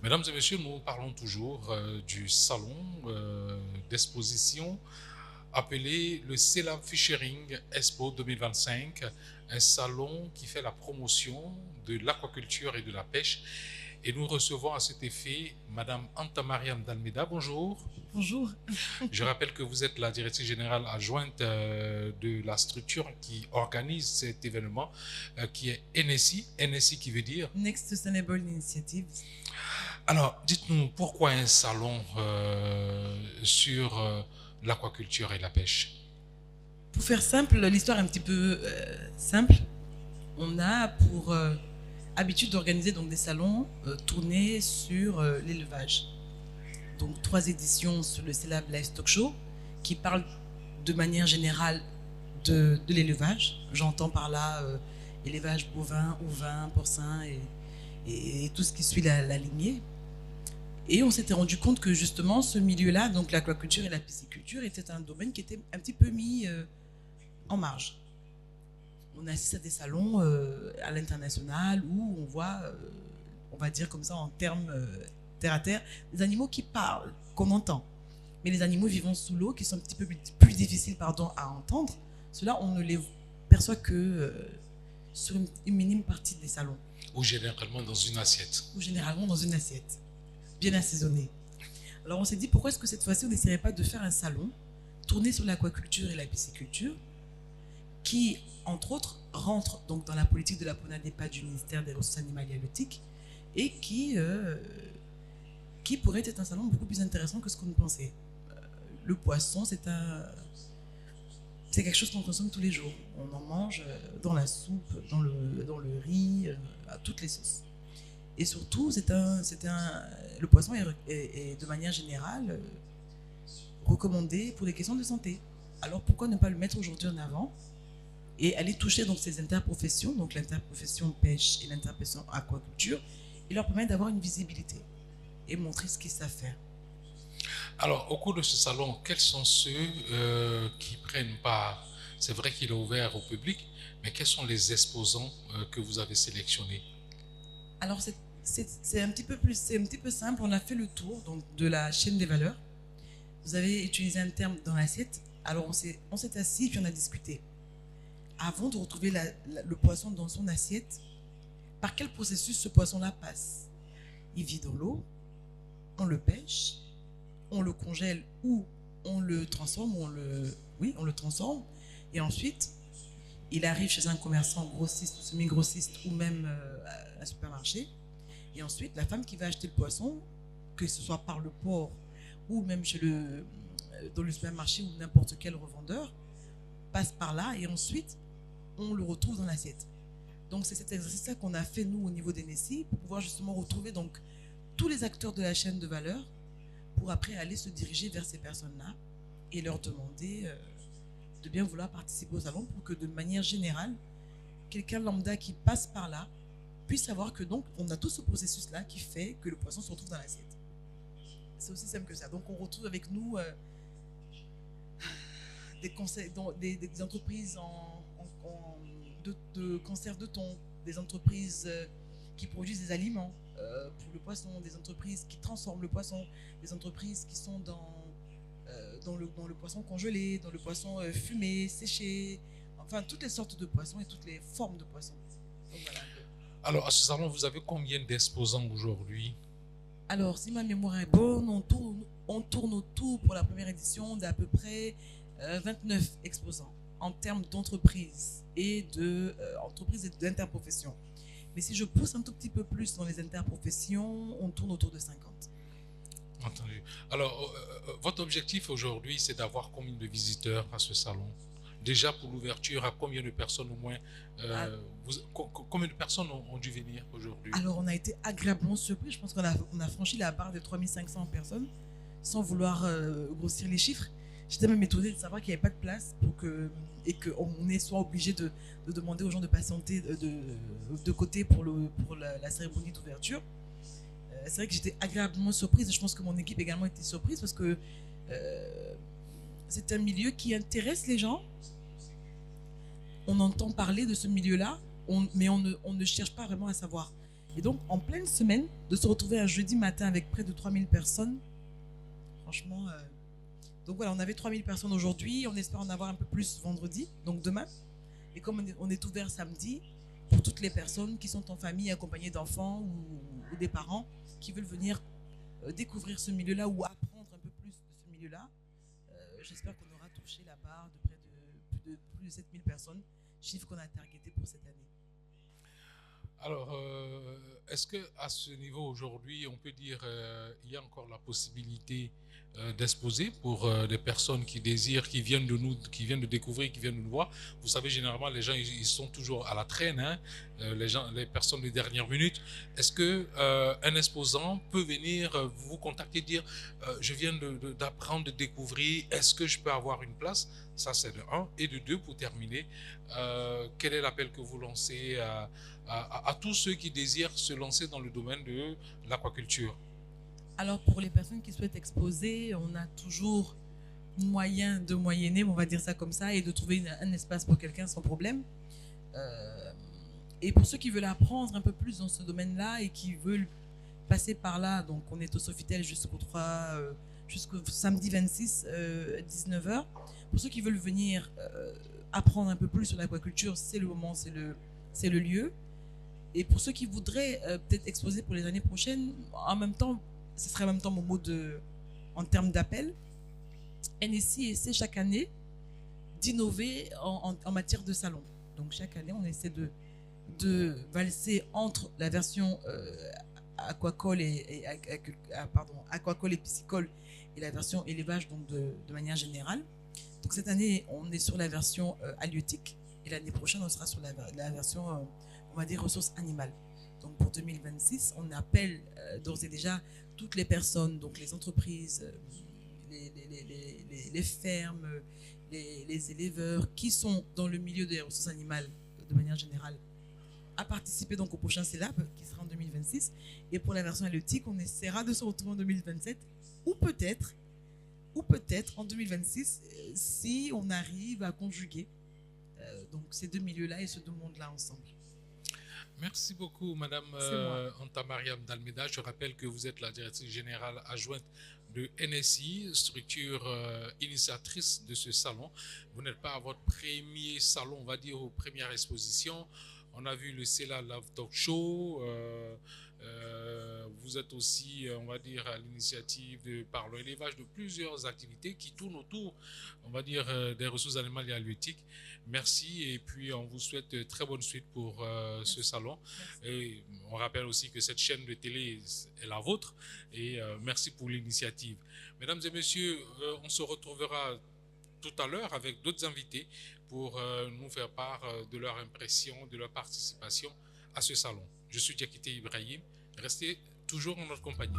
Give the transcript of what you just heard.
Mesdames et messieurs, nous parlons toujours du salon d'exposition appelé le Selam Fishering Expo 2025, un salon qui fait la promotion de l'aquaculture et de la pêche. Et nous recevons à cet effet Madame Anta Mariam Dalmeda. Bonjour. Bonjour. Je rappelle que vous êtes la directrice générale adjointe de la structure qui organise cet événement, qui est NSI. NSI qui veut dire Next Sustainable Initiatives. Alors, dites-nous, pourquoi un salon sur l'aquaculture et la pêche? Pour faire simple, l'histoire est un petit peu simple. On a pour habitude d'organiser donc des salons tournés sur l'élevage. Donc 3 éditions sur le Celab Livestock Show qui parlent de manière générale de l'élevage. J'entends par là élevage bovin, ovin, porcin et tout ce qui suit la lignée. Et on s'était rendu compte que justement ce milieu-là, donc l'aquaculture et la pisciculture, était un domaine qui était un petit peu mis en marge. On assiste à des salons à l'international où on voit, on va dire comme ça en termes terre à terre, des animaux qui parlent, qu'on entend. Mais les animaux vivant sous l'eau, qui sont un petit peu plus difficiles à entendre, ceux-là, on ne les perçoit que sur une minime partie des salons. Ou généralement dans une assiette. Ou généralement dans une assiette, bien assaisonnée. Alors on s'est dit, pourquoi est-ce que cette fois-ci, on n'essaierait pas de faire un salon tourné sur l'aquaculture et la pisciculture, qui, entre autres, rentre donc dans la politique de la PONADEPA du ministère des Ressources animales et halieutiques, et qui pourrait être un salon beaucoup plus intéressant que ce qu'on pensait. Le poisson, c'est quelque chose qu'on consomme tous les jours. On en mange dans la soupe, dans le riz, à toutes les sauces. Et surtout, le poisson est de manière générale recommandé pour des questions de santé. Alors pourquoi ne pas le mettre aujourd'hui en avant et aller toucher donc ces interprofessions, donc l'interprofession pêche et l'interprofession aquaculture, et leur permettre d'avoir une visibilité et montrer ce qu'ils savent faire. Alors, au cours de ce salon, quels sont ceux qui prennent part? C'est vrai qu'il est ouvert au public, mais quels sont les exposants que vous avez sélectionnés? Alors, c'est un petit peu simple. On a fait le tour donc, de la chaîne des valeurs. Vous avez utilisé un terme dans l'assiette. Alors, on s'est assis et on a discuté. Avant de retrouver le poisson dans son assiette, par quel processus ce poisson-là passe? Il vit dans l'eau, on le pêche, on le congèle ou on le transforme, on le transforme, et ensuite, il arrive chez un commerçant grossiste ou semi-grossiste ou même à un supermarché, et ensuite, la femme qui va acheter le poisson, que ce soit par le port ou même dans le supermarché ou n'importe quel revendeur, passe par là, et ensuite, on le retrouve dans l'assiette. Donc, c'est cet exercice-là qu'on a fait, nous, au niveau des NSI, pour pouvoir justement retrouver donc, tous les acteurs de la chaîne de valeur, pour après aller se diriger vers ces personnes-là et leur demander de bien vouloir participer au salon pour que de manière générale, quelqu'un lambda qui passe par là puisse savoir que donc on a tout ce processus-là qui fait que le poisson se retrouve dans l'assiette. C'est aussi simple que ça. Donc on retrouve avec nous des entreprises de conserve de thon, des entreprises qui produisent des aliments pour le poisson, des entreprises qui transforment le poisson, des entreprises qui sont dans le poisson congelé, dans le poisson fumé, séché, enfin toutes les sortes de poissons et toutes les formes de poissons. Donc, voilà. Alors, à ce salon, vous avez combien d'exposants aujourd'hui? Alors, si ma mémoire est bonne, on tourne autour pour la première édition d'à peu près 29 exposants en termes d'entreprises et d'interprofession. Mais si je pousse un tout petit peu plus dans les interprofessions, on tourne autour de 50. Entendu. Alors, votre objectif aujourd'hui, c'est d'avoir combien de visiteurs à ce salon? Déjà pour l'ouverture, à combien de personnes au moins combien de personnes ont dû venir aujourd'hui? Alors, on a été agréablement surpris. Je pense qu'on a franchi la barre de 3500 personnes sans vouloir grossir les chiffres. J'étais même étonnée de savoir qu'il n'y avait pas de place et qu'on soit obligé de demander aux gens de patienter de côté pour la cérémonie d'ouverture. C'est vrai que j'étais agréablement surprise et je pense que mon équipe également était surprise parce que c'est un milieu qui intéresse les gens. On entend parler de ce milieu-là, mais on ne cherche pas vraiment à savoir. Et donc, en pleine semaine, de se retrouver un jeudi matin avec près de 3000 personnes, franchement... Donc voilà, on avait 3000 personnes aujourd'hui, on espère en avoir un peu plus vendredi, donc demain. Et comme on est ouvert samedi, pour toutes les personnes qui sont en famille, accompagnées d'enfants ou des parents qui veulent venir découvrir ce milieu-là ou apprendre un peu plus de ce milieu-là, j'espère qu'on aura touché la barre de près de plus de 7000 personnes, chiffre qu'on a targeté pour cette année. Alors, est-ce qu'à ce niveau aujourd'hui, on peut dire il y a encore la possibilité d'exposer pour des personnes qui désirent, qui viennent de découvrir, qui viennent de nous voir? Vous savez, généralement, les gens, ils sont toujours à la traîne, hein, les personnes de dernière minute. Est-ce que un exposant peut venir vous contacter, dire je viens d'apprendre, de découvrir, est-ce que je peux avoir une place? Ça, c'est de un. Et de deux, pour terminer, quel est l'appel que vous lancez à tous ceux qui désirent se lancer dans le domaine de l'aquaculture? Alors, pour les personnes qui souhaitent exposer, on a toujours moyen de moyenner, on va dire ça comme ça, et de trouver un espace pour quelqu'un sans problème. Et pour ceux qui veulent apprendre un peu plus dans ce domaine-là et qui veulent passer par là, donc on est au Sofitel jusqu'au samedi 26, 19h. Pour ceux qui veulent venir apprendre un peu plus sur l'aquaculture, c'est le moment, c'est le lieu. Et pour ceux qui voudraient peut-être exposer pour les années prochaines, en même temps, ce serait en même temps mon mot en termes d'appel. NSI essaie chaque année d'innover en matière de salon. Donc chaque année, on essaie de valser entre la version aquacole aquacole et piscicole et la version élevage, donc de manière générale. Donc cette année, on est sur la version halieutique et l'année prochaine, on sera sur la version, on va dire, ressources animales. Donc pour 2026, on appelle d'ores et déjà toutes les personnes, donc les entreprises, les fermes, les éleveurs qui sont dans le milieu des ressources animales de manière générale à participer donc au prochain CELAP qui sera en 2026. Et pour la version halieutique, on essaiera de se retrouver en 2027 ou peut-être en 2026 si on arrive à conjuguer donc ces deux milieux-là et ce deux mondes-là ensemble. Merci beaucoup, Madame Anta Mariam Dalmeda. Je rappelle que vous êtes la directrice générale adjointe de NSI, structure initiatrice de ce salon. Vous n'êtes pas à votre premier salon, on va dire, aux premières expositions. On a vu le CELA Love Talk Show. Vous êtes aussi, on va dire, à l'initiative de Parlons Élevage, de plusieurs activités qui tournent autour, on va dire, des ressources animales et halieutiques. Merci et puis on vous souhaite très bonne suite pour ce salon. Et on rappelle aussi que cette chaîne de télé est la vôtre et merci pour l'initiative. Mesdames et messieurs, on se retrouvera tout à l'heure avec d'autres invités pour nous faire part de leur impression, de leur participation à ce salon. Je suis Diakité Ibrahim. Restez toujours en notre compagnie.